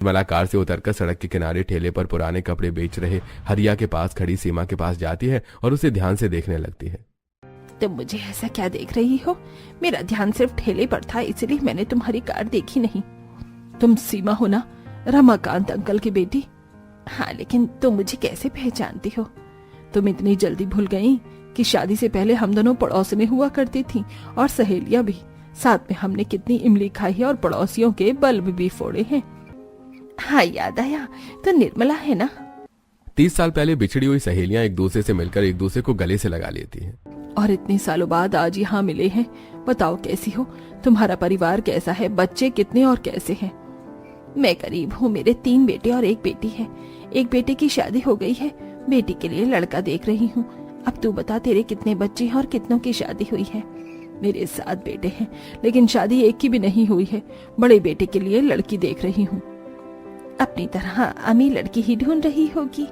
Nirmala car से उतरकर सड़क के किनारे ठेले पर पुराने कपड़े बेच रहे हरिया के पास खड़ी सीमा के पास जाती है और उसे ध्यान से देखने लगती है। तुम मुझे ऐसा क्या देख रही हो? मेरा ध्यान सिर्फ ठेले पर था, इसलिए मैंने तुम्हारी कार देखी नहीं। तुम सीमा हो ना, रमाकांत अंकल की बेटी? हाँ, लेकिन तुम मुझे कैसे पहचानती हो? तुम इतनी जल्दी भूल गई कि शादी से पहले हम दोनों पड़ोसने हुआ करती थी और सहेलियां भी। साथ में हमने कितनी इमली खाई है और पड़ोसियों के बल्ब भी फोड़े हैं। हाँ, याद आया, तो निर्मला है ना? 30 साल पहले बिछड़ी हुई सहेलियां एक दूसरे से मिलकर एक दूसरे को गले से लगा लेती हैं। और इतने सालों बाद आज यहाँ मिले हैं। बताओ कैसी हो? तुम्हारा परिवार कैसा है? बच्चे कितने और कैसे हैं? मैं गरीब हूँ, मेरे 3 बेटे और 1 बेटी है। एक बेटे की शादी हो गई है, बेटी के लिए लड़का देख रही हूँ। अब तू बता, तेरे कितने बच्चे हैं और कितनों की शादी हुई है? मेरे 7 बेटे हैं, लेकिन शादी एक की भी नहीं हुई है। बड़े बेटे के लिए लड़की देख रही हूँ। अपनी तरह अमीर लड़की ही ढूंढ रही होगी।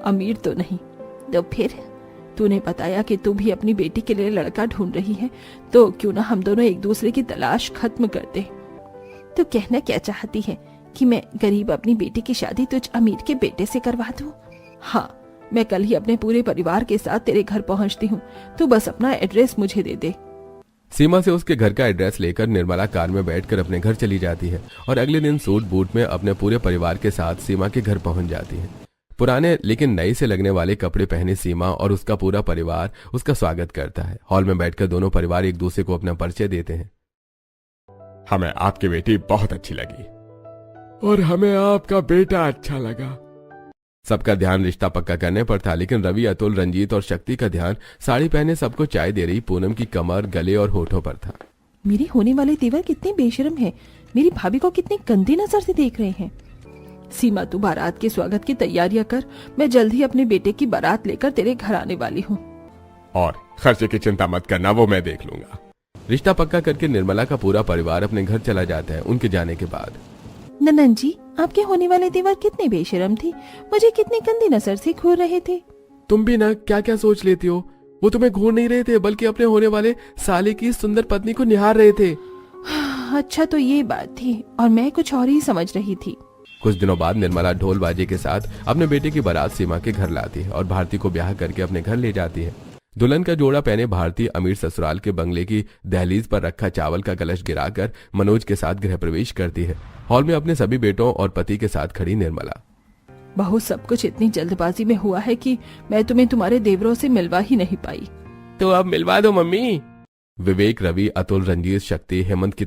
अमीर तो नहीं तो फिर? तूने बताया कि तू भी अपनी बेटी के लिए लड़का ढूंढ रही है, तो क्यों ना हम दोनों एक दूसरे की तलाश खत्म कर दे। तू कहना क्या चाहती है कि मैं गरीब अपनी बेटी की शादी तुझ अमीर के बेटे से करवा दूं? हाँ, मैं कल ही अपने पूरे परिवार के साथ तेरे घर पहुंचती हूँ। तू बस अपना एड्रेस मुझे दे दे। सीमा से उसके घर का एड्रेस लेकर निर्मला कार में बैठकर अपने घर चली जाती है और अगले दिन सूट बूट में अपने पूरे परिवार के साथ सीमा के घर पहुंच जाती है। पुराने लेकिन नए से लगने वाले कपड़े पहने सीमा और उसका पूरा परिवार उसका स्वागत करता है। हॉल में बैठकर दोनों परिवार एक दूसरे को अपना परिचय देते हैं। हमें आपकी बेटी बहुत अच्छी लगी और हमें आपका बेटा अच्छा लगा। सबका ध्यान रिश्ता पक्का करने पर था, लेकिन रवि, अतुल, रंजीत और शक्ति का ध्यान साड़ी पहने सबको चाय दे रही पूनम की कमर, गले और होठों पर था। मेरी होने वाले देवर कितने बेशर्म है, मेरी भाभी को कितनी गंदी नजर से देख रहे हैं। सीमा, तू बारात के स्वागत की तैयारियां कर, मैं जल्द ही अपने बेटे की बारात लेकर तेरे घर आने वाली हूँ। और खर्चे की चिंता मत करना, वो मैं देख लूंगा। रिश्ता पक्का करके निर्मला का पूरा परिवार अपने घर चला जाता है। उनके जाने के बाद, ननन जी, आपके होने वाले देवर कितने बेशर्म थे, मुझे कितनी गंदी नजर से घूर रहे थे। तुम भी ना क्या क्या सोच लेती हो। वो तुम्हें घूर नहीं रहे थे, बल्कि अपने होने वाले साले की सुंदर पत्नी को निहार रहे थे। अच्छा, तो ये बात थी और मैं कुछ और ही समझ रही थी। कुछ दिनों बाद निर्मला ढोल बाजे के साथ अपने बेटे की बारात सीमा के घर लाती है और भारती को ब्याह करके अपने घर ले जाती है। दुल्हन का जोड़ा पहने भारती अमीर ससुराल के बंगले की दहलीज पर रखा चावल का कलश गिराकर मनोज के साथ गृह प्रवेश करती है। हॉल में अपने सभी बेटों और पति के साथ खड़ी निर्मला। बहुत सब कुछ इतनी जल्दबाजी में हुआ है कि मैं तुम्हें तुम्हारे देवरों से मिलवा ही नहीं पाई। तो अब मिलवा दो मम्मी। विवेक, रवि, अतुल, रंजीत, शक्ति, हेमंत की